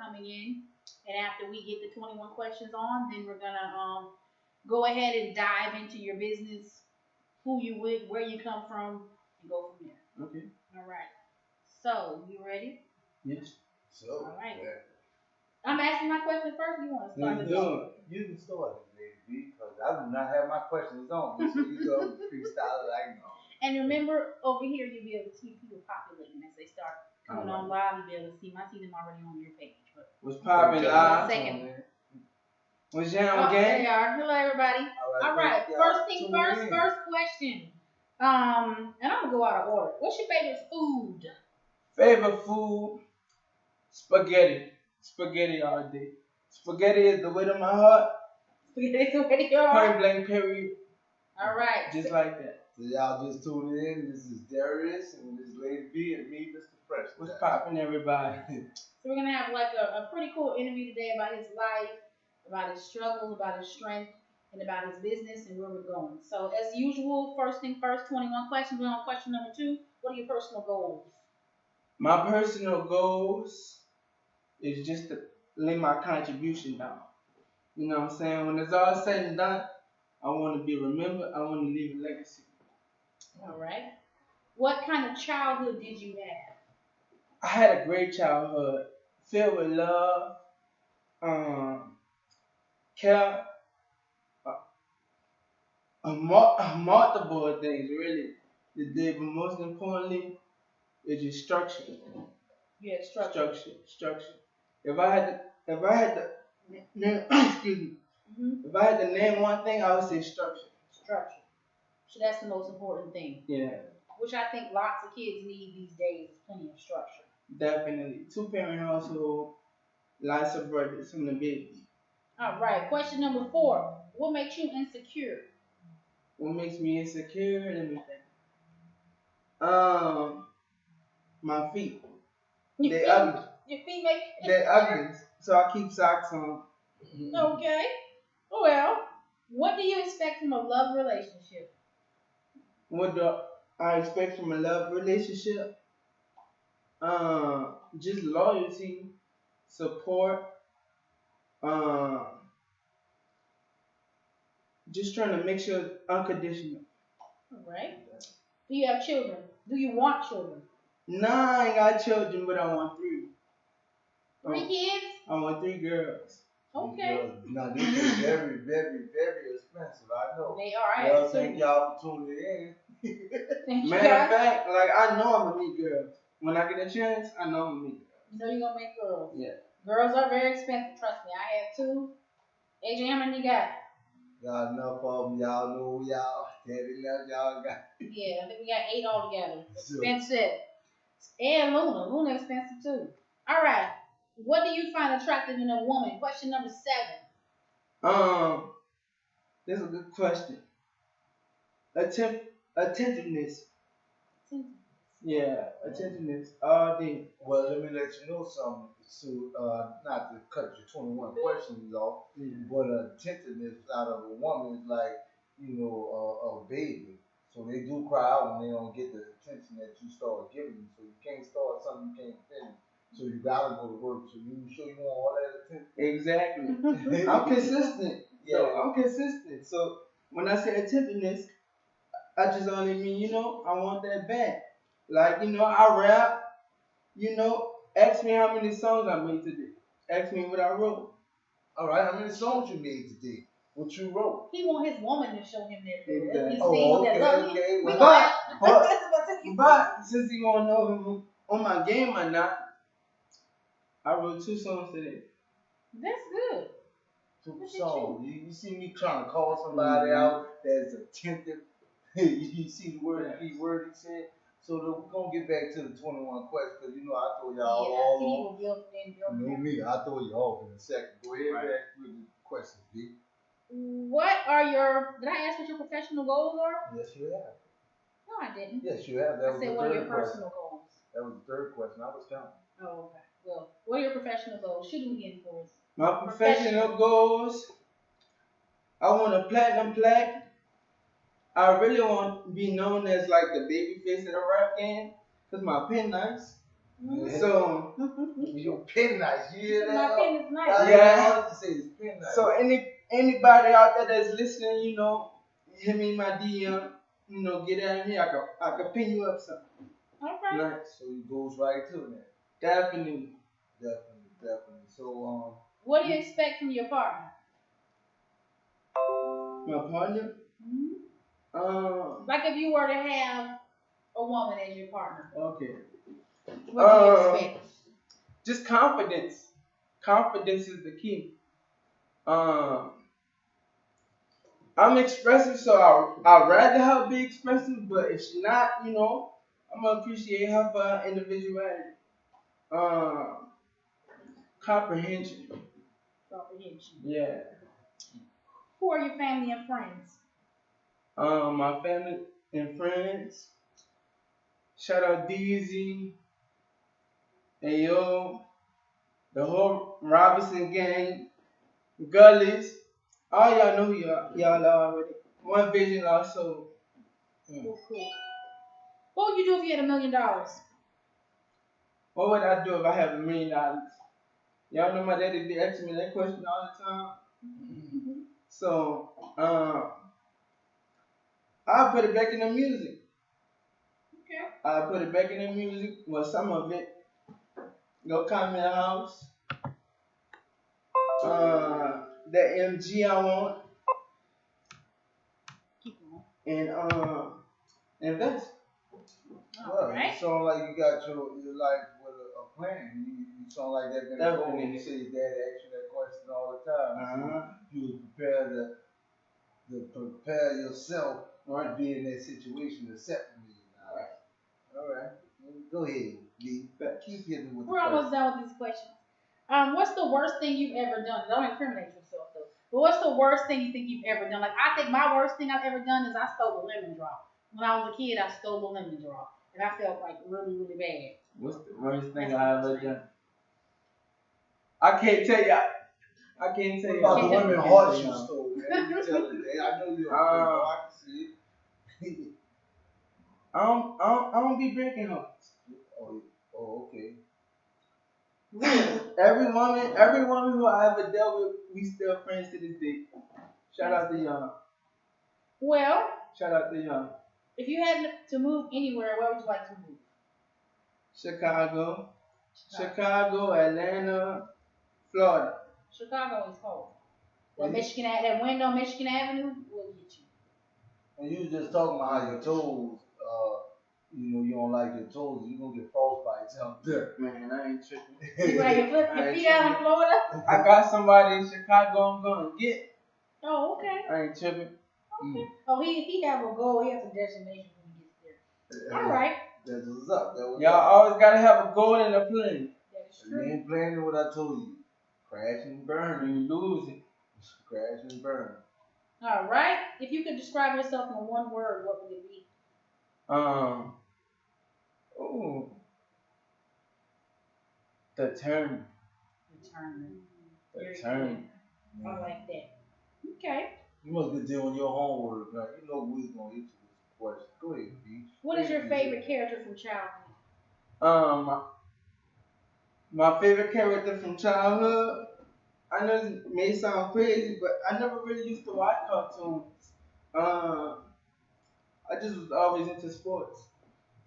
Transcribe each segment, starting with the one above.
coming in. And after we get the 21 questions on, then we're gonna go ahead and dive into your business, who you with, where you come from, and go from there. Okay. All right. So you ready? Yes. So, All right. yeah. I'm asking my question first. You want to start? Let's do it. You can start it, baby, because I do not have my questions on. So you go freestyle like no. And remember, over here you'll be able to see people populating as they start coming on live. You'll be able to see. I see them already on your page. But what's popping take live? a second. What's jam Oh, again? they are. Hello, everybody. All right. First thing first. First question. And I'm gonna go out of order. What's your favorite food? Favorite food? Spaghetti. Spaghetti all day. Spaghetti is the way to my heart. Spaghetti is the way to your heart. Point blank period. All right. Just like that. So y'all just tuned in. This is Darius and this Lady B and me, Mr. Fresh. What's popping, everybody? So we're gonna have like a pretty cool interview today about his life, about his struggles, about his strength, and about his business and where we're going. So as usual, first thing first, 21 questions. We're on question number 2. What are your personal goals? My personal goals is just to lay my contribution down. You know what I'm saying? When it's all said and done, I want to be remembered. I want to leave a legacy. All right. What kind of childhood did you have? I had a great childhood, filled with love, care, multiple things really. That did, but most importantly, it's just structure. You had structure. Structure. If I had to name, excuse me. If I had to name one thing, I would say structure. Structure. So that's the most important thing. Yeah. Which I think lots of kids need these days is plenty of structure. Definitely. 2-parent household, lots of brothers from the baby. All right. Question number 4. What makes you insecure? What makes me insecure? Let me think. My feet. They ugly. Your feet make you They're ugly. So I keep socks on. Okay. Well, what do you expect from a love relationship? What do I expect from a love relationship? Just loyalty, support, just trying to make sure unconditional. All right. Do you have children? Do you want children? Nah, I ain't got children, but I want 3. 3 kids? I want 3 girls. Okay. Now this is very, very, very expensive. I know. They are. Well, thank y'all for tuning in. Matter of fact, like I know I'm gonna meet girls. When I get a chance, I know I'm gonna meet girls. You know you're gonna meet girls. Yeah. Girls are very expensive. Trust me. I have 2. AJ, how many you got? Got enough of them. Y'all know y'all. Daddy love y'all got. Yeah, I think we got 8 altogether. Sure. Expensive. And Luna. Luna expensive too. All right. What do you find attractive in a woman? Question number 7. This is a good question. Attentiveness. Yeah, attentiveness all day. Well, let me let you know something. So, not to cut your 21 questions off, but attentiveness out of a woman is like, a baby. So they do cry out when they don't get the attention that you start giving them. So you can't start something you can't finish. So you gotta go to work. So you sure you want all that attention? Exactly. I'm consistent. Yeah. So I'm consistent. So when I say attentiveness, I just only mean, I want that back. Like, I rap, ask me how many songs I made today. Ask me what I wrote. All right, how many songs you made today? What you wrote? He want his woman to show him that. Exactly. Oh, okay. But since he want to know if I'm on my game or not, I wrote 2 songs today. That's good. 2 songs. You see me trying to call somebody out that's attentive. You see the key word he said. So we're gonna get back to the 21 questions because I throw y'all all off. You know me, I throw you off in a second. Go ahead back with the questions, D. What are your? Did I ask what your professional goals are? Yes, you have. No, I didn't. Yes, you have. That I was said the what are your third question. personal goals? That was the 3rd question. I was counting. Oh, okay. Well, what are your professional goals? Shoot them again for us. My professional goals. I want a platinum plaque. I really want to be known as like the baby face of the rap game because my pen nice. Mhm. So Your pen nice. You hear that? My pen is nice. That's Yeah. all I say is pen nice. So anybody out there that's listening, you know, hit me in my DM, you know, get at me. I can pin you up something. Okay. Nice. So it goes right to that. Definitely. Definitely. So What do you expect from your partner? My partner. Like if you were to have a woman as your partner, Okay. what do you expect? Just confidence. Confidence is the key. I'm expressive, so I'd rather her be expressive, but if she's not, you know, I'm gonna appreciate her for her individuality. Comprehension. Comprehension. Yeah. Who are your family and friends? My family and friends. Shout out DZ, Ayo, the whole Robinson gang, Gullies. All y'all know who y'all are already. One Vision also. Cool. What would you do if you had $1 million? What would I do if I had $1 million? Y'all know my daddy be asking me that question all the time. So, I'll put it back in the music. Okay. I'll put it back in the music. Well, some of it. Go come in the house. The MG I want. Keep going. And invest. All right. you sound like you got your life with a plan. You sound like that been a goal. You say your dad asked you that question all the time. You was prepared to prepare yourself to be in that situation to accept $1 million. All right. Go ahead, B. Keep hitting with We're almost done with these questions. What's the worst thing you've ever done? Don't incriminate yourself though. But what's the worst thing you think you've ever done? Like I think my worst thing I've ever done is I stole a lemon drop. When I was a kid, I stole a lemon drop, and I felt like really, really bad. What's the worst thing I ever done? I can't tell you. I can't tell you. About the women hearts you stole, man. You tell it, man. I know you're I can see it. I don't be breaking hearts. Oh, okay. Every woman who I ever dealt with, we still friends to this day. Shout out to y'all. Well, shout out to y'all. If you had to move anywhere, where would you like to move? Chicago, Atlanta, Florida. Chicago is cold. That wind on Michigan Avenue will get you. And you was just talking about how your toes, you don't like your toes, you gonna get frostbites out there. Man, I ain't tripping. You ready to flip your feet out in Florida? I got somebody in Chicago I'm gonna get. Oh, okay. I ain't tripping. Okay. Oh, he have a goal. He has a destination when he gets there. All right. That's what's up. Y'all always gotta have a goal and a plan. That is true. You ain't playing what I told you. Crash and burn. You lose it. Crash and burn. All right. If you could describe yourself in one word, what would it be? Determined. I like that. Okay. You must be doing your homework, man. You know we're gonna hit you with this question. Go ahead, B. What is your favorite character from childhood? My favorite character from childhood. I know it may sound crazy, but I never really used to watch cartoons. I just was always into sports.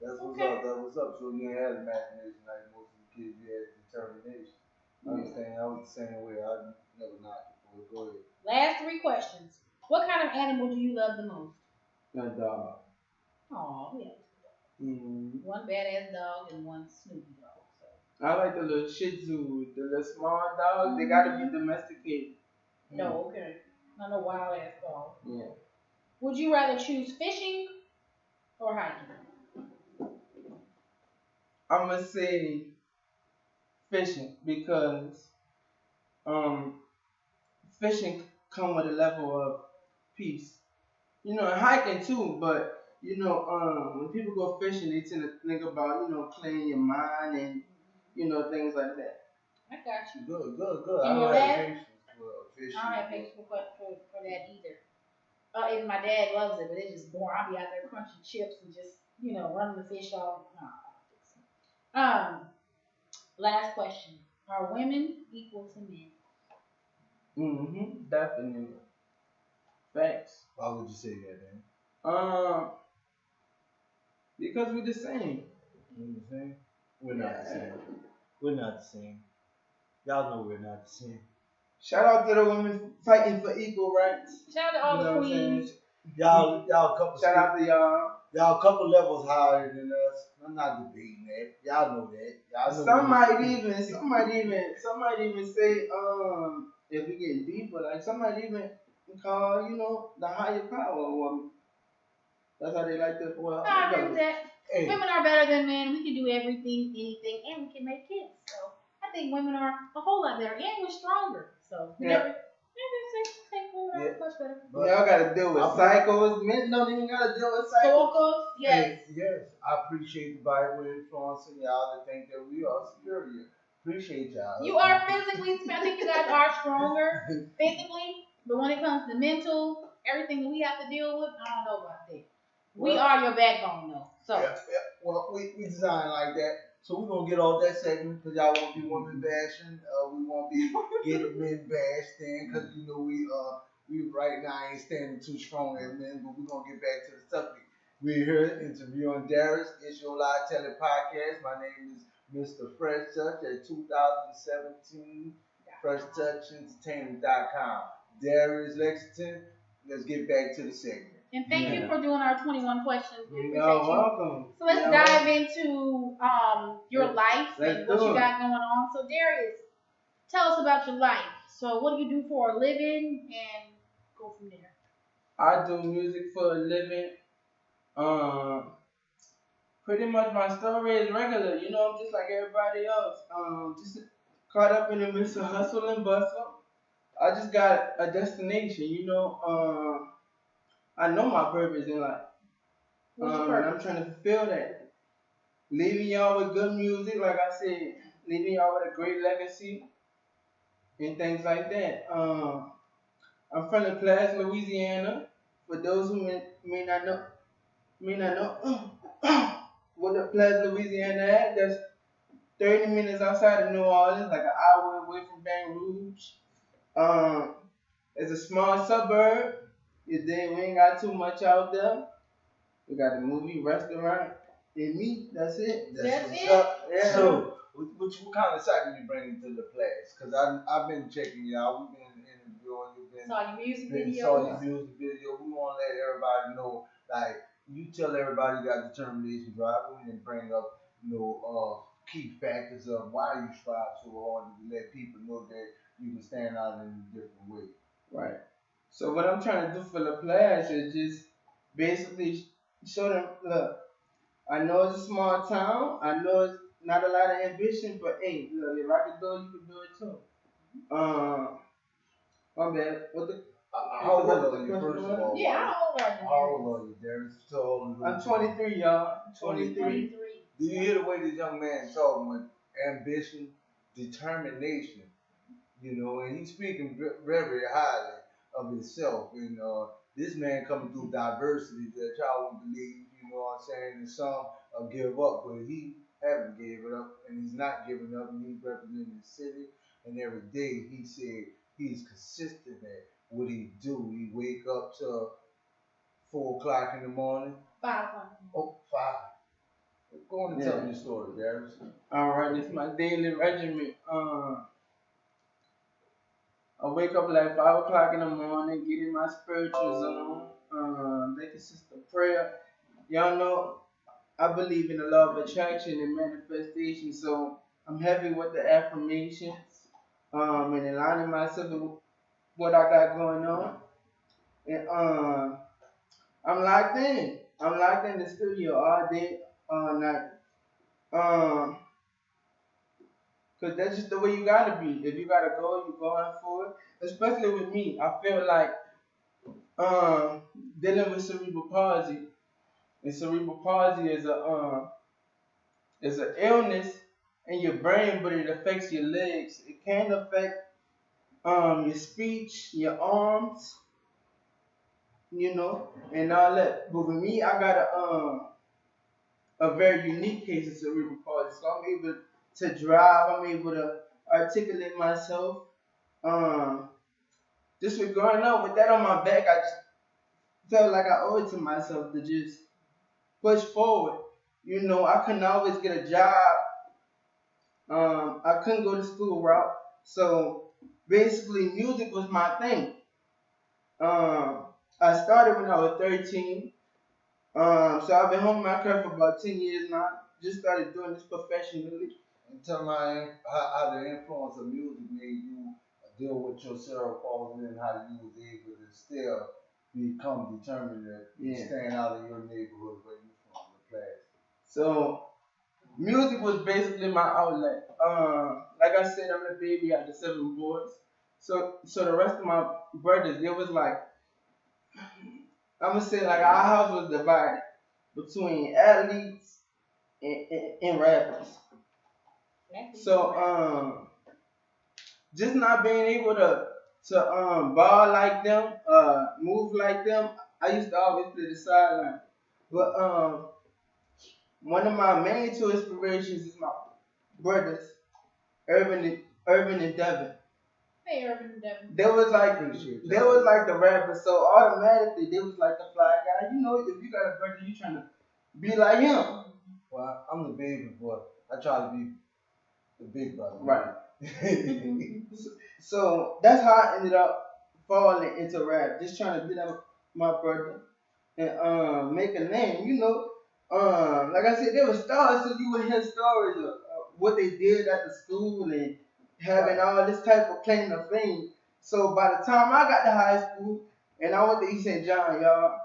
That's what's up. That was up. So you ain't had imagination like most of the kids. You had determination. I understand. I was the same way. I never knocked it. Go ahead. Last 3 questions. What kind of animal do you love the most? A dog. Oh, yeah. Mm-hmm. One badass dog and one Snoopy dog. So. I like the little Shih Tzu, the little small dogs. They gotta be domesticated. No, okay. Not a wild ass dog. Yeah. Would you rather choose fishing or hiking? I'm gonna say fishing because fishing come with a level of peace. You know, and hiking too, but you know, when people go fishing, they tend to think about, you know, clearing your mind and, you know, things like that. I got you. Good. And I don't have patience for fishing. I don't have patience for that either. And my dad loves it, but it's just boring. I'll be out there crunching chips and just, you know, running the fish off. No, Last question. Are women equal to men? Definitely. Facts. Why would you say that, man? Um, because we're the same. You know what I'm saying? We're not the same. We're not the same. Y'all know we're not the same. Shout out to the women fighting for equal rights. Shout out to all You the know what I'm saying? queens. Y'all a couple Shout out to y'all. y'all a couple levels higher than us. I'm not debating that. Y'all know that. Y'all know Some that. might even say, if we get deeper, like some might even call, the higher power a woman. That's how they like to. Well, I agree with that. Hey, Women are better than men. We can do everything, anything, and we can make kids. So I think women are a whole lot better, and we're stronger. So we never say women are much better. Y'all gotta deal with cycles. Men don't even gotta deal with cycles. Focus, yes. hey, yes, I appreciate the Bible influencing y'all to think that we are superior. Appreciate y'all. You are physically. I think you guys are stronger physically, but when it comes to mental, everything that we have to deal with, I don't know about that. We are your backbone, though. So. Yeah. Well, we design like that. So we're gonna get off that segment because y'all won't be women bashing. We won't be getting men bashed in because we right now ain't standing too strong as men. But we're gonna get back to the subject. We're here interviewing Darius. It's your live tele podcast. My name is Mr. Fresh Touch at 2017 FreshTouchEntertainment.com. Darius Lexington. Let's get back to the segment. And thank you for doing our 21 questions. We appreciate You're you. welcome. So let's dive into your life and what you got going on. So Darius, tell us about your life. So what do you do for a living and go from there. I do music for a living. Pretty much my story is regular. I'm just like everybody else. Just caught up in the midst of hustle and bustle. I just got a destination. I know my purpose in life. What's your And purpose? I'm trying to fulfill that. Leaving y'all with good music, like I said, leaving y'all with a great legacy and things like that. I'm from La Place, Louisiana. For those who may not know what La Place, Louisiana at, that's 30 minutes outside of New Orleans, like an hour away from Baton Rouge. It's a small suburb. We ain't got too much out there. We got the movie, restaurant, and me. That's it. That's what's it? up. Yeah. So, what kind of side do you bring into the class? Because I've been checking y'all. We've been interviewing. You've been Saw your music saw video. your music video. We want to let everybody know, like, you tell everybody you got determination, drive. We didn't bring up, key factors of why you strive so hard to let people know that you can stand out in a different way. Right. So what I'm trying to do for the players is just basically show them, look, I know it's a small town. I know it's not a lot of ambition, but hey, look, if I can do it, you can do it too. My bad. How old are you, first of all? Yeah, how old are you? How old are you, Darius? I'm 23, y'all. 23. 23. Do you hear the way this young man talking with ambition, determination? And he's speaking very highly of himself. And this man coming through diversity that y'all won't believe, what I'm saying? And some give up, but he haven't gave it up, and he's not giving up, and he's representing the city. And every day he said he's consistent at what he do. He wake up to 4 o'clock in the morning. 5 o'clock. Oh, 5. Go on and tell me your story, Darius. Alright, it's my daily regimen. I wake up like 5 o'clock in the morning, get in my spiritual zone. That consists of prayer. Y'all know I believe in the law of attraction and manifestation, so I'm heavy with the affirmations, and aligning myself with what I got going on. And I'm locked in. I'm locked in the studio all day, all night. Cause that's just the way you gotta be. If you gotta go, you going for it. Especially with me, I feel like dealing with cerebral palsy. And cerebral palsy is an illness in your brain, but it affects your legs. It can affect your speech, your arms, and all that. But with me, I got a very unique case of cerebral palsy, so I'm able to drive. I'm able to articulate myself. Um, just with growing up with that on my back, I just felt like I owe it to myself to just push forward. You know, I couldn't always get a job. I couldn't go to school route. So basically, music was my thing. Um, I started when I was 13. So I've been home in my career for about 10 years now. Just started doing this professionally. And tell me how the influence of music made you deal with your cerebral palsy and how you was able to still become determined to stand out in your neighborhood where you from, the class. So music was basically my outlet. Like I said, I'm the baby of the 7 boys. So the rest of my brothers, it was like I'm gonna say like our house was divided between athletes and rappers. So just not being able to ball like them, move like them. I used to always play the sideline. But one of my main two inspirations is my brothers, Irvin and Devin. Hey, Urban and Devin. They was like the rappers, so automatically they was like the fly guy. You know, if you got a brother, you trying to be like him. Well, I'm the baby boy. I try to be the big brother. Right. So that's how I ended up falling into rap, just trying to beat up my brother and make a name. You know, like I said, they were stars, so you would hear stories of what they did at the school and having all this type of claim to fame. So by the time I got to high school and I went to East St. John, y'all,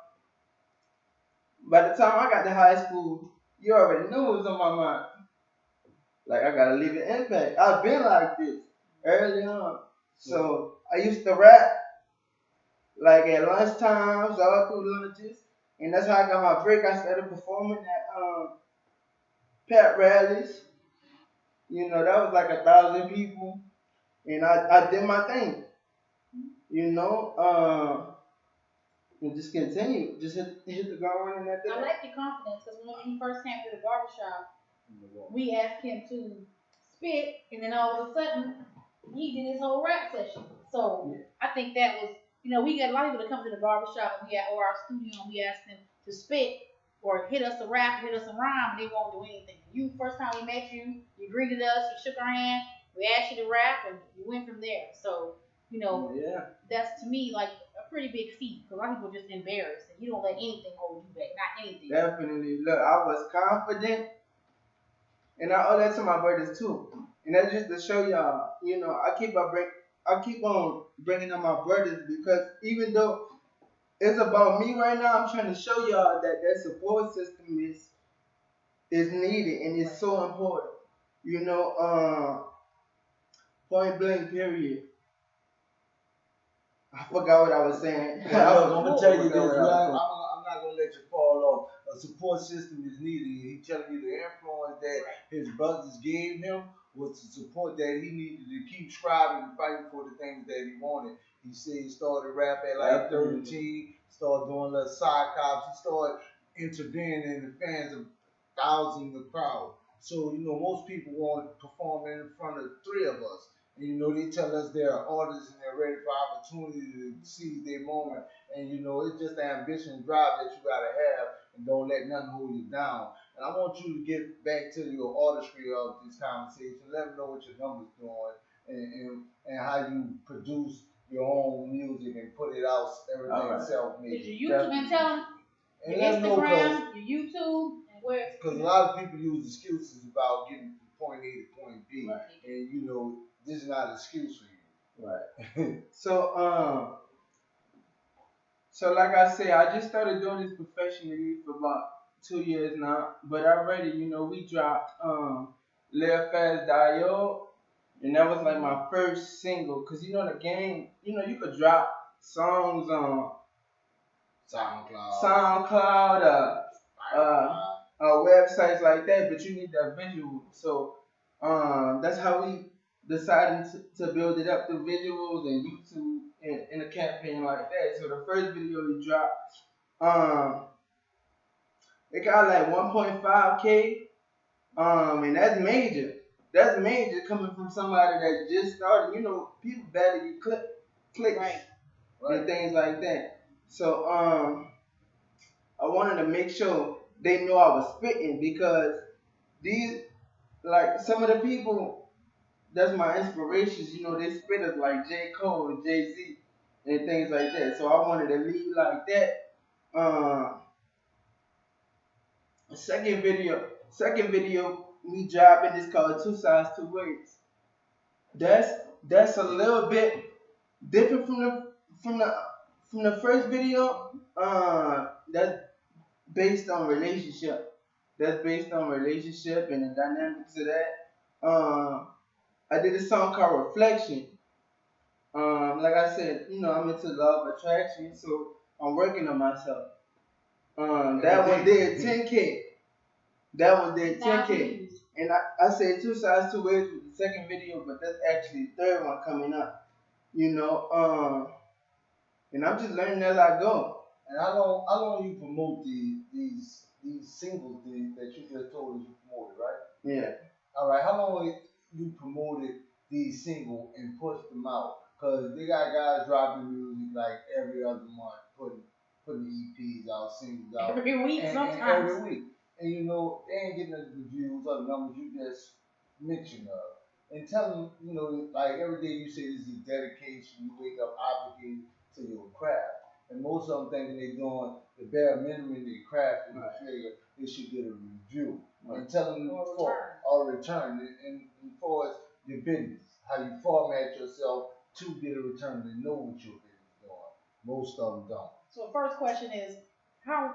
by the time I got to high school, you already know what was on my mind. Like I gotta leave an impact. I've been like this early on. So I used to rap like at lunch times, all through lunches, and that's how I got my break. I started performing at pep rallies. You know, that was like 1,000 people, and I did my thing. You know, and just continue, just hit the ground running after I that. like your confidence because when he first came to the barbershop, we asked him to spit, and then all of a sudden, he did his whole rap session. So I think that was, we got a lot of people that come to the barbershop or our studio, and we ask them to spit or hit us a rap, hit us a rhyme, and they won't do anything. You, first time we met you, you greeted us, you shook our hand, we asked you to rap, and you went from there. So, that's to me like a pretty big feat because a lot of people are just embarrassed, and you don't let anything hold you back, not anything. Definitely. Look, I was confident, and I owe that to my brothers too. And that's just to show y'all, I keep on bringing up my brothers because even though it's about me right now, I'm trying to show y'all that support system is needed and it's so important. Point blank period. I forgot what I was saying. Look, I'm gonna tell you this. I'm not gonna let you fall off. A support system is needed. He telling you the influence that his brothers gave him was the support that he needed to keep striving and fighting for the things that he wanted. He said he started rap at like 13, started doing little side cops, he started intervening in the fans of thousands of crowds. So, most people want to perform in front of 3 of us. And, they tell us they're artists and they're ready for opportunity to seize their moment. And, it's just the ambition and drive that you got to have and don't let nothing hold you down. And I want you to get back to your artistry of this conversation. Let them know what your numbers doing and how you produce your own music and put it out, everything self-made. Did your YouTube and tell them? Your Instagram, your YouTube, and where? Because a lot of people use excuses about getting from point A to point B. Right. And, this is not an excuse for you. Right. So like I said, I just started doing this professionally for about 2 years now. But already, we dropped Live Fast Die Yo, and that was like my first single. Cause the game, you could drop songs on SoundCloud, websites like that, but you need that visual. So that's how we decided to build it up through visuals and YouTube and a campaign like that. So the first video we dropped, it got like 1.5K, and that's major. that's major coming from somebody that just started. People barely get clicks Right. and things like that. So I wanted to make sure they know I was spitting because these like some of the people that's my inspirations. They spitters like J. Cole and Jay Z and things like that. So I wanted to lead like that. Um, second video we dropping is called Two Sides Two Ways. That's that's a little bit different from the from the first video. That's based on relationship. That's based on relationship and the dynamics of that. I did a song called Reflection. Like I said, I'm into love attraction, so I'm working on myself. That one did 10K. That one did 10K. And I said Two Sides Two Ways with the second video, but that's actually the third one coming up. And I'm just learning as I go. And how long you promote these singles that you just told us you promoted, right? Yeah. All right. How long you promoted these singles and pushed them out? Cause they got guys dropping music like every other month, putting EPs out, singles out Every week, and sometimes. every week. And they ain't getting the views or the numbers you just mentioned of. And tell them, like every day you say this is dedication, you wake up obligated to your craft. And most of them thinking they're doing the bare minimum in their craft and they figure they should get a review. Right. And tell them or return. And for your business, how you format yourself to get a return and know what your business is doing. Most of them don't. So the first question is, how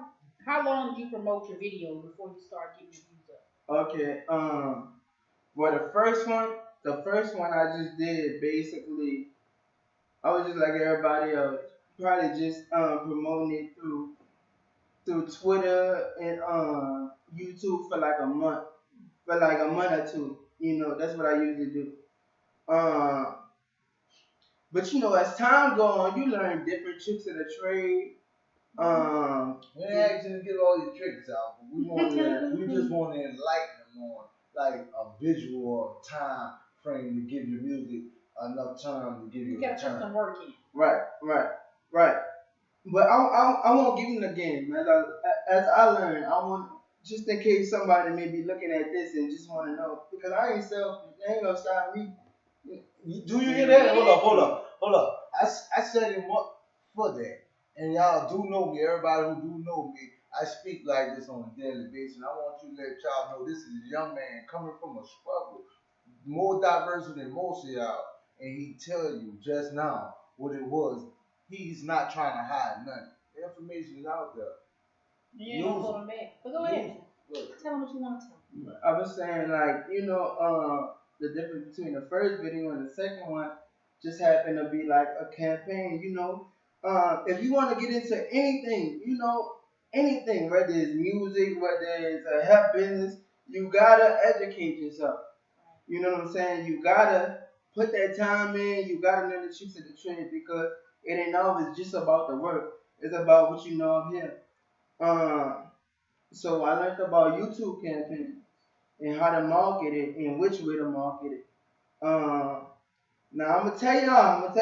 long did you promote your videos before you start getting views up? Okay. For the first one I just did basically, I was just like everybody else, probably just promoting it through Twitter and YouTube for like a month, or two. That's what I usually do. Um, but as time go on, you learn different tricks of the trade. We ain't asking to get all your tricks out, but we just want to enlighten them on like a visual time frame to give your music enough time to give you a gotta put return. some work in. Right. But I won't give them the game. As I learn, I want just in case somebody may be looking at this and just want to know because I ain't gonna stop me. Do you hear that? Hold up. I said it for that. And y'all do know me, everybody who do know me, I speak like this on a daily basis. And I want you to let y'all know this is a young man coming from a struggle, more diverse than most of y'all. And he tell you just now what it was. He's not trying to hide nothing. The information is out there. You ain't gonna hold him back. But go ahead. Tell him what you want to tell him. I was saying the difference between the first video and the second one just happened to be like a campaign. If you want to get into anything, whether it's music, whether it's a health business, you gotta educate yourself. You know what I'm saying? You gotta put that time in. You gotta learn the tricks of the trade because it ain't always just about the work. It's about what you know of him. So I learned about YouTube campaigns and how to market it and which way to market it. Now I'm gonna tell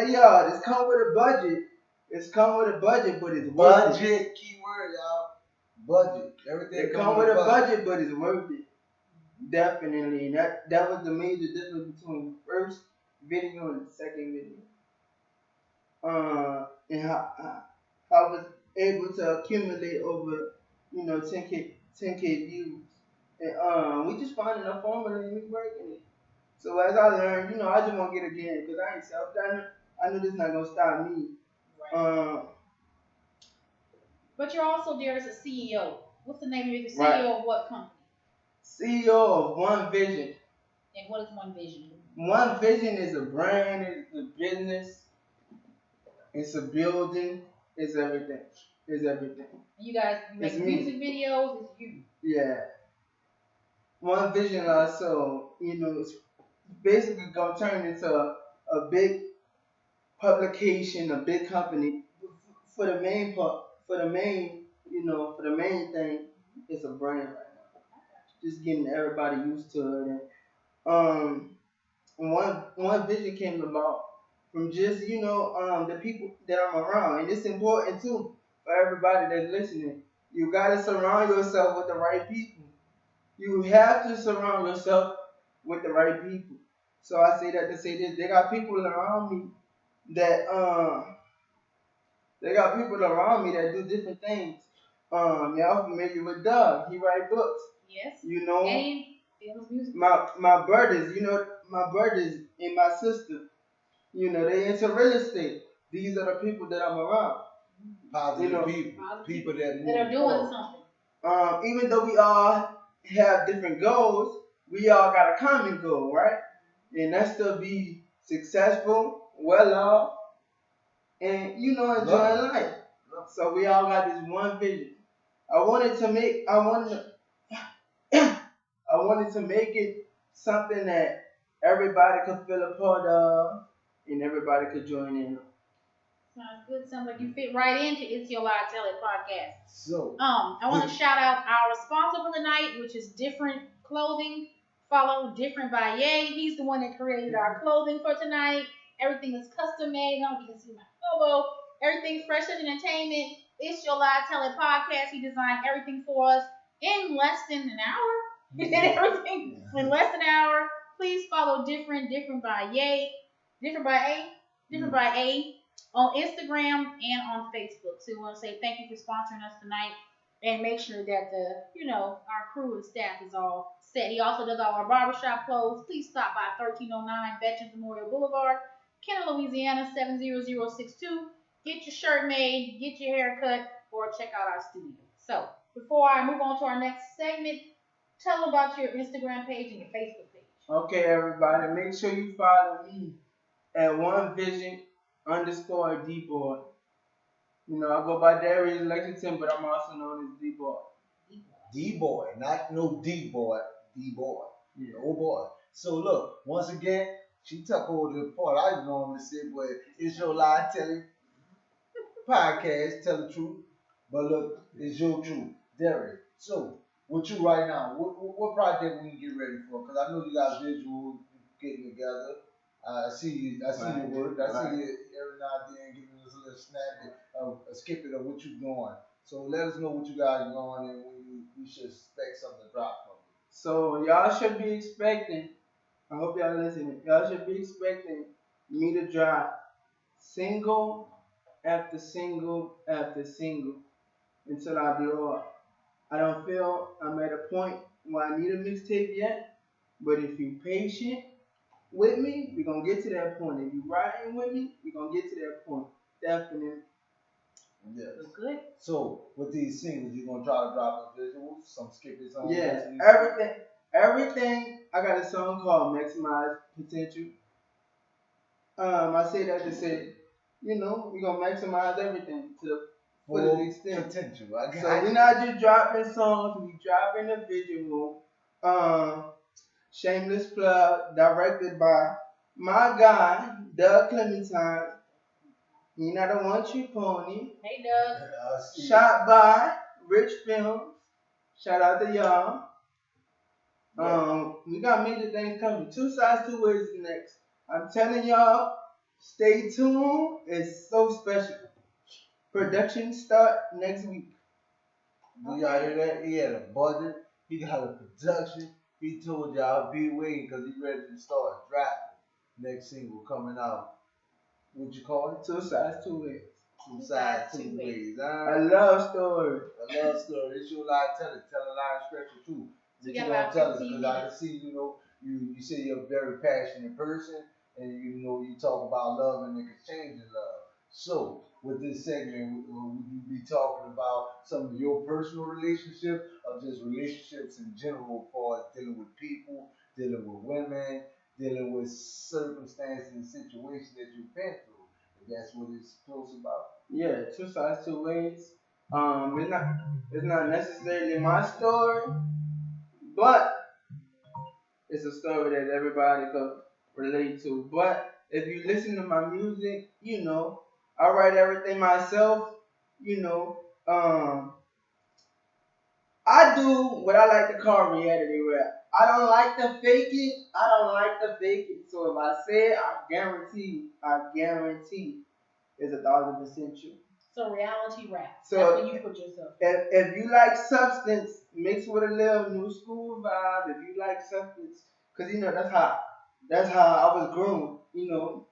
y'all, this come with a budget. It's come with a budget, but it's worth it. Budget, keyword, y'all. Budget. Everything It come with a budget, but it's worth it. Definitely. And that was the major difference between the first video and the second video. And how I was able to accumulate over, 10K views. And we just finding a formula and we working it. So as I learned, I just want to get again because I ain't self-done. I know this not gonna stop me. Right. But you're also there as a CEO. What's the name of your CEO Right. of what company? CEO of One Vision. And what is One Vision? One Vision is a brand, it's a business, it's a building, it's everything. It's everything. You guys make music videos, it's you. Yeah. One Vision also, it's basically gonna turn into a big publication, a big company. For the main part, for the main thing, it's a brand right now. Just getting everybody used to it. um, one vision came about from just the people that I'm around, and it's important too for everybody that's listening. You gotta surround yourself with the right people. You have to surround yourself with the right people. So I say that to say this: they got people around me that they got people around me that do different things. Y'all familiar with Doug? He write books. Yes. You know, And he films music. my brothers, my brothers and my sister, they into real estate. These are the people that I'm around. Positive people. People that move that are doing forward. something. Even though we all have different goals, we all got a common goal, right? And that's to be successful, well off, and enjoy life. So we all got this one vision. I wanted to make I wanted I wanted to make it something that everybody could feel a part of and everybody could join in. Sounds good. Sounds like you fit right into It's Your Live Tell It podcast. So, I want to shout out our sponsor for the night, which is Different Clothing. Follow Different by Ye. He's the one that created our clothing for tonight. Everything is custom made. I don't know if you can see my elbow. Everything's Fresh Entertainment. It's Your Live Tell It podcast. He designed everything for us in less than an hour. He did everything in less than an hour. Please follow Different by Ye. Different by A on Instagram and on Facebook. So we want to say thank you for sponsoring us tonight and make sure that our crew and staff is all set. He also does all our barbershop clothes. Please stop by 1309 Veterans Memorial Boulevard, Kenner, Louisiana 70062. Get your shirt made, get your hair cut, or check out our studio. So before I move on to our next segment, tell about your Instagram page and your Facebook page. Okay, everybody, make sure you follow me at OneVision_D-Boy. I go by Darius Lexington, but I'm also known as D-Boy. D-Boy, not no D-Boy, D-Boy. Yeah. Oh boy. So look, once again, she took over the part I normally say, but it's your live telling podcast, tell the truth. But look, it's your truth, Derek. So, with you right now, what project we can get ready for? Because I know you guys visual getting together. I see you. I see your work. I see you every now and then giving us a little snap of a snippet of what you're doing. So let us know what you guys are doing and when we should expect something to drop from you. So y'all should be expecting. I hope y'all listening. Y'all should be expecting me to drop single after single after single until I blow up. I don't feel I'm at a point where I need a mixtape yet, but if you patient with me, we're gonna get to that point. If you riding with me, we're gonna get to that point. Definitely. Yes. Good. So with these singles, you're gonna try to drop the visuals, some skippies on. Yeah, everything. I got a song called Maximize Potential. I say that to say, we're gonna maximize everything to the full extent. Potential. So we're not just dropping songs, we dropping a visual. Shameless plug, directed by my guy, Doug Clementine. You know the one true pony. Hey Doug. Shot by Rich Films. Shout out to y'all. We got major things coming. Two Sides, Two Ways is next. I'm telling y'all, stay tuned. It's so special. Production start next week. Do y'all hear that? He had a budget. He got a production. He told y'all be waiting because he ready to start dropping. Next single coming out. What you call it? Two Sides, Two Ways. Two Sides, Two Ways. A love story. A love story. It's your lie. Tell it. Tell a lie. Stretch it too. You gonna tell us because I can see you say you're a very passionate person and you talk about love and exchanging love. So with this segment, would you be talking about some of your personal relationships or just relationships in general, as far as dealing with people, dealing with women, dealing with circumstances and situations that you've been through? If that's what it's close about. Yeah, Two Sides, Two Ways. It's not necessarily my story, but it's a story that everybody could relate to. But if you listen to my music, I write everything myself. I do what I like to call reality rap. I don't like to fake it. I don't like to fake it. So if I say it, I guarantee it's 1,000% true. So reality rap. So that's when you put yourself. if you like substance mixed with a little new school vibe, if you like substance, cause you know that's how I was groomed. You know,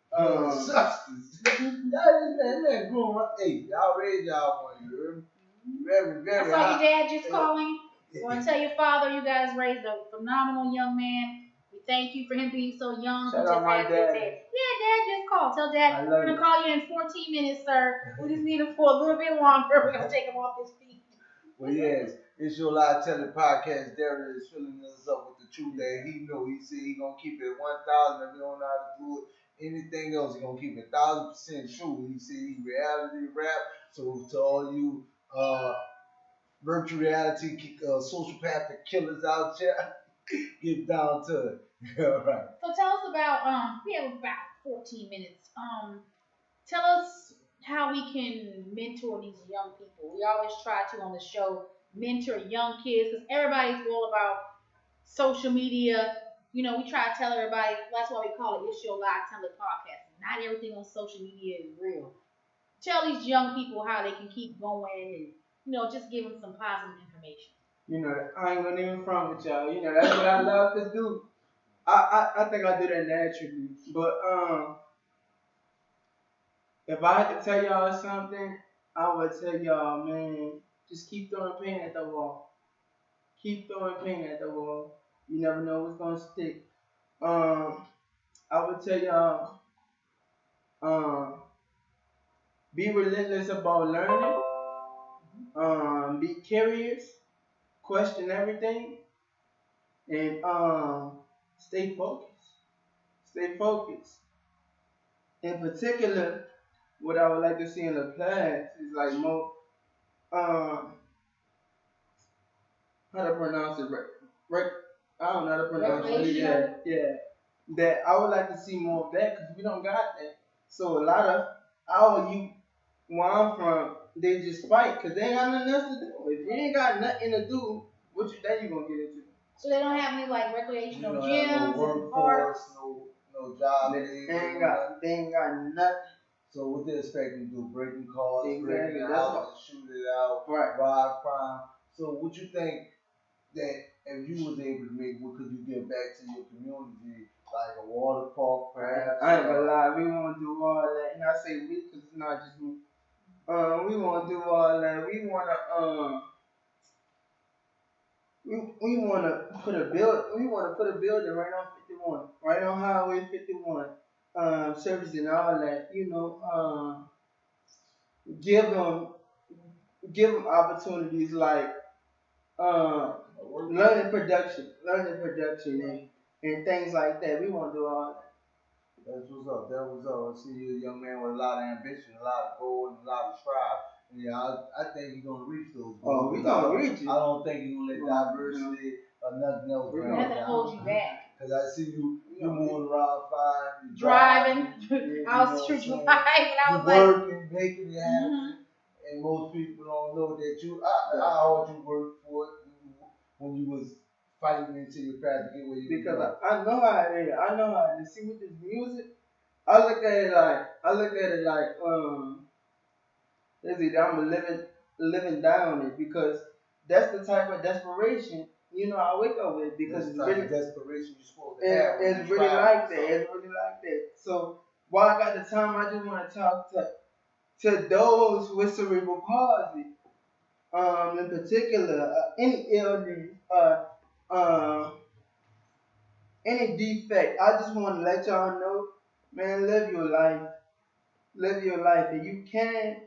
Substance. That man grew up. Hey, y'all raised y'all one. You heard me? Very, I very saw your high. dad just calling. You want to tell your father you guys raised a phenomenal young man. We thank you for him being so young. Shout He just out my had his dad. head. Yeah, dad just called. Tell dad I love we're gonna you. call you in 14 minutes, sir. We just need him for a little bit longer. We're gonna take him off his feet. Well, yes, it's your live telling podcast. Darren is filling us up with the truth that he know. He said he gonna keep it 1,000. If he don't know how to do it, anything else, he gonna keep it 1,000% true. He said he reality rap. So to all you virtual reality sociopathic killers out there, get down to it. All right. So tell us about we have about 14 minutes. Tell us how we can mentor these young people. We always try to on the show mentor young kids because everybody's all about social media. You know, we try to tell everybody that's why we call it It's Your Live Tell It podcast. Not everything on social media is real. Tell these young people how they can keep going and just give them some positive information. You know, I ain't gonna even front with y'all. You know, that's what I love to do. I think I do that naturally. But if I had to tell y'all something, I would tell y'all, man, just keep throwing paint at the wall. Keep throwing paint at the wall. You never know what's gonna stick. Um, I would tell y'all, be relentless about learning. Be curious, question everything, and stay focused. Stay focused. In particular, what I would like to see in the class is like more how to pronounce it, right? I don't know how to pronounce it. Yeah, yeah. That I would like to see more of that because we don't got that. So a lot of our youth, where I'm from, they just fight because they ain't got nothing else to do. If you ain't got nothing to do, what you think you gonna get into? So they don't have any like recreational You don't gyms have no and workforce, parks. no job. They ain't got nothing. So what they expect you to do? Breaking cars, Exactly. breaking the That's houses, shoot it out, Right. rob crime. So what you think that if you was able to make, what could you give back to your community, like a water park, perhaps? I ain't gonna lie, we wanna do all that, and I say we because it's not just me. We wanna do all that. We wanna put a building right on 51, right on Highway 51. Servicing all that. Give them opportunities like learning production and things like that. We want to do all that. That's what's up. That was up. I see you a young man with a lot of ambition, a lot of goal, and a lot of strive. And yeah, I think you're gonna reach those goals. Oh, we gonna reach it. I don't think you're gonna let diversity or nothing else bring you Nothing down. holds you back. Cause I see you moving around fine, you Driving. I was driving. I was like working, making it happen. And most people don't know that how hard you worked for it when you was fighting until you tried to get where you because I know how it is. I know how it is. See with this music, I look at it like I'm living down it because that's the type of desperation I wake up with because it's really desperation you're supposed to have. It's really like that. It's really like that. So while I got the time, I just want to talk to those with cerebral palsy. In particular, any illness, any defect. I just want to let y'all know, man, live your life. Live your life. And you can,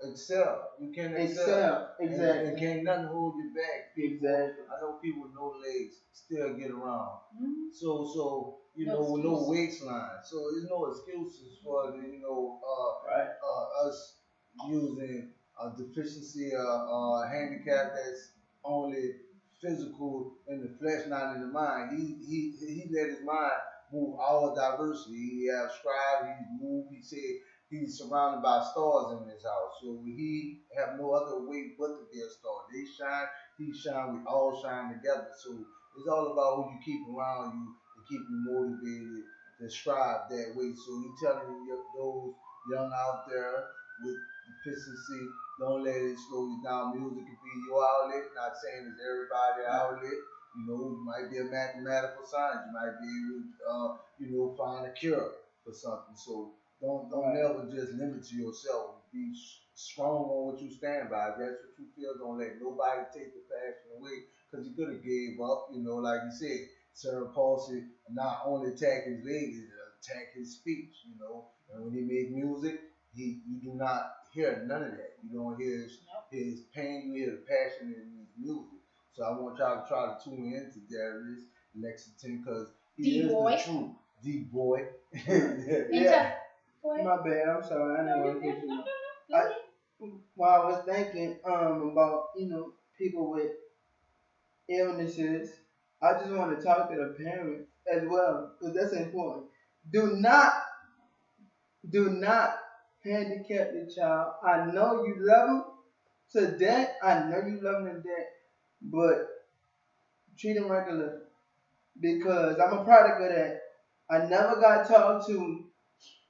excel. You can excel. Exactly. And can't nothing hold you back. Exactly. I know people with no legs still get around. Mm-hmm. So with no waistline. So there's no excuses for us using a deficiency handicap that's only physical in the flesh, not in the mind. He let his mind move all diversity. He have strive, he moved, he said he's surrounded by stars in his house. So he have no other way but to be a star. They shine, he shine, we all shine together. So it's all about who you keep around you to keep you motivated to strive that way. So you telling me those young out there with deficiency, don't let it slow you down. Music can be your outlet. Not saying it's everybody outlet. You know, you might be a mathematical science. You might be able to, find a cure for something. So don't never just limit to yourself. Be strong on what you stand by. If that's what you feel. Don't let nobody take the passion away. Because he could have gave up. You know, like you said, Sarah Paulson not only attack his legs, it attack his speech. You know, and when he made music, you do not hear none of that. You don't hear his pain. You hear the passion in his music. So I want y'all to try to tune into Darius Lexington because he is D-boy. the true D-boy. Yeah. My bad. I'm sorry. I didn't want to get you. While I was thinking about people with illnesses, I just want to talk to the parents as well because that's important. Do not handicap your child. I know you love them to death. I know you love them to death, but treat them regular because I'm a product of that. I never got talked to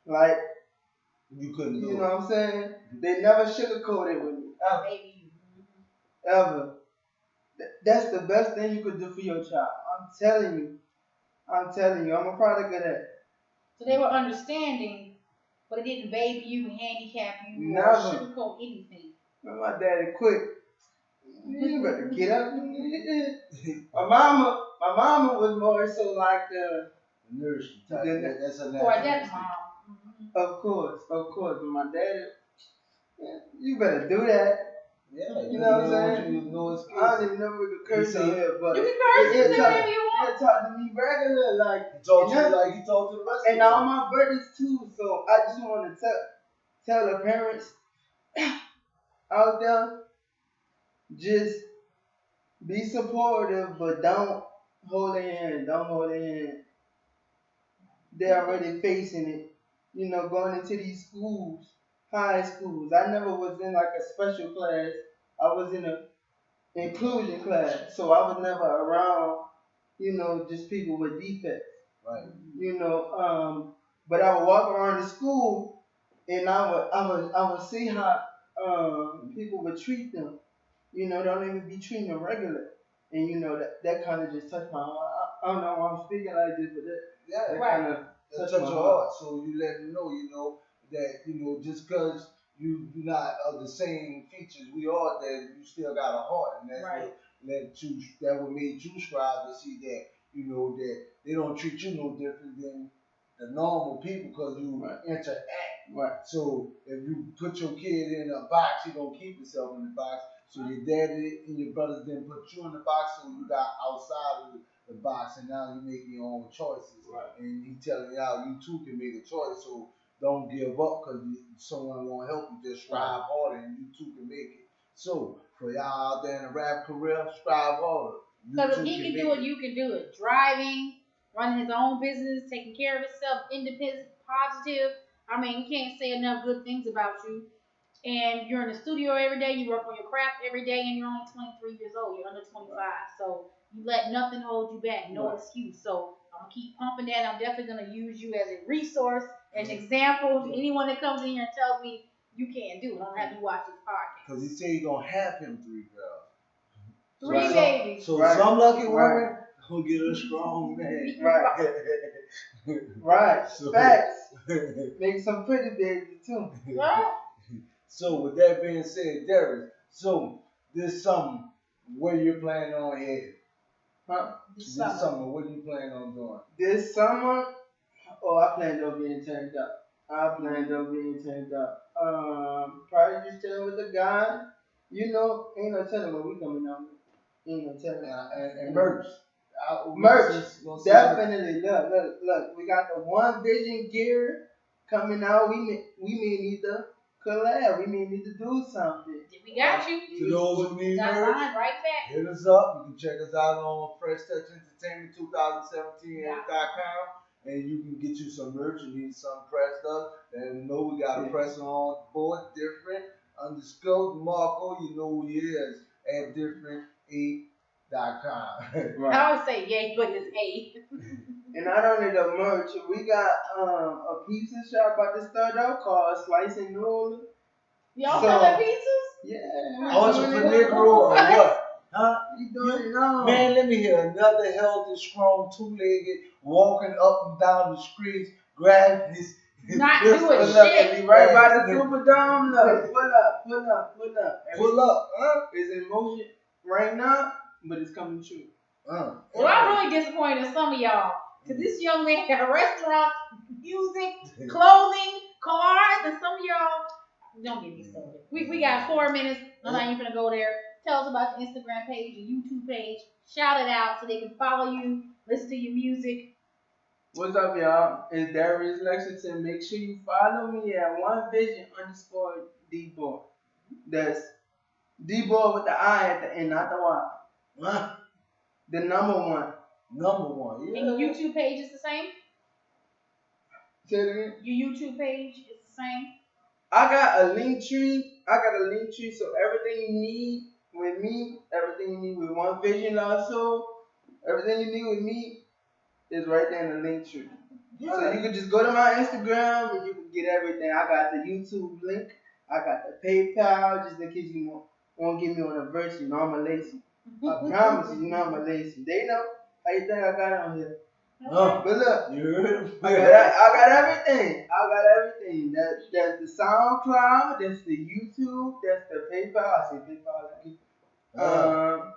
like you couldn't do you know what I'm saying? They never sugarcoated with me ever. That's the best thing you could do for your child. I'm telling you. I'm a product of that. So they were understanding, but it didn't baby you and handicap you or Never. sugarcoat anything. My daddy quick. You better get up. my mama was more so like the nurse type. That's a natural. Or that mom. Of course. But my daddy, you better do that. Yeah, you know what I'm saying? I don't even know if we could curse on here, but you can curse whatever you want. He talk to me regular, like he talk to you like he talk to the rest of and all my brothers too. So I just want to tell the parents out there, just be supportive, but don't hold their hand. Don't hold their hand. They're already facing it. You know, going into these schools, high schools. I never was in like a special class. I was in a inclusion class, so I was never around, just people with defects. Right. But I would walk around the school, and I would see how people would treat them. Don't even be treating them regular, and that kind of just touched my heart. I don't know why I'm speaking like this, but that kind of touched my heart. So you let them know, that just because you not of the same features we are, that you still got a heart, and that's what made you strive to see that that they don't treat you no different than the normal people because you interact. Right. So if you put your kid in a box, he gonna keep himself in the box. So your daddy and your brothers didn't put you in the box, so you got outside of the box, and now you make your own choices. Right. And he telling y'all you too can make a choice. So don't give up because someone won't help you. Just strive harder, and you too can make it. So for y'all out there in the rap career, strive harder. Because if he can do it, you can do it. Driving, running his own business, taking care of himself, independent, positive. I mean, you can't say enough good things about you. And you're in the studio every day. You work on your craft every day, and you're only 23 years old. You're under 25, so you let nothing hold you back. No excuse. So I'm gonna keep pumping that. I'm definitely gonna use you as a resource, an example to anyone that comes in here and tells me you can't do it. I don't have to watch this podcast. Because he said he's gonna have him 3 girls. 3 babies. So some lucky woman gonna get a strong man. Right. Facts. Make some pretty babies too. So with that being said, Darius, so this summer, what are you planning on heading? This summer, what are you planning on doing? This summer, I plan on being turned up. Probably just chilling with the guys. Ain't no telling what we coming out with. Ain't no telling. And merch. Merch. Definitely. Look. We got the One Vision gear coming out. We may need to collab. We may need to do something. We got you. To those who need merch, right back. hit us up. You can check us out on Fresh Touch Entertainment 2017.com. And you can get you some merch. You need some pressed up. And we got a press on board, different. _ Marco, you know who he is. At different. Gay8.com. I always say yay, but it's A. And not only the merch, we got a pizza shop about to start up called Slice and Noodle. Y'all So- selling pizzas? Yeah. Entrepreneur or what? Huh? You doing it all. Man, let me hear another healthy, strong, two-legged, walking up and down the streets, grabbing this. Not this- doing Pull shit. up and be right by the Superdome. Look, pull up. Pull up, huh? It's in motion right now, but it's coming true. Well, I'm really disappointed in some of y'all. Because this young man had restaurants, music, clothing, cars, and some of y'all don't get me started. We got 4 minutes. I'm not even gonna go there. Tell us about your Instagram page, your YouTube page. Shout it out so they can follow you, listen to your music. What's up, y'all? It's Darius Lexington. Make sure you follow me at OneVision_D-Boy. That's D-Boy with the I at the end, not the Y. Huh? The number one. Number one, yeah. And your YouTube page is the same? Say it again. Your YouTube page is the same? I got a link tree. So everything you need with me, everything you need with One Vision also, everything you need with me is right there in the link tree. Yeah. So you can just go to my Instagram and you can get everything. I got the YouTube link. I got the PayPal, just in case you won't get me on a verse. You know I'm a lazy. I promise you know I'm a lazy. They know how you think I got on here. But look, You heard him? I got everything. That's the SoundCloud. That's the YouTube. That's the PayPal. I say PayPal.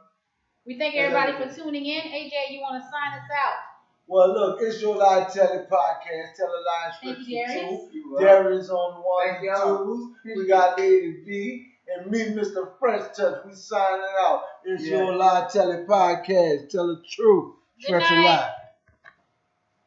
We thank everybody for tuning in. AJ, you want to sign us out? Well, look, it's your Live Telly podcast. Tell a line Thank scripture you, Darius. 2. Darius on the Thank 1 y'all. and 2s. We got Lady B and me, Mr. French Touch. We signing out. It's Yeah. your Live Telly podcast. Tell the truth. Good Stretch a night. line.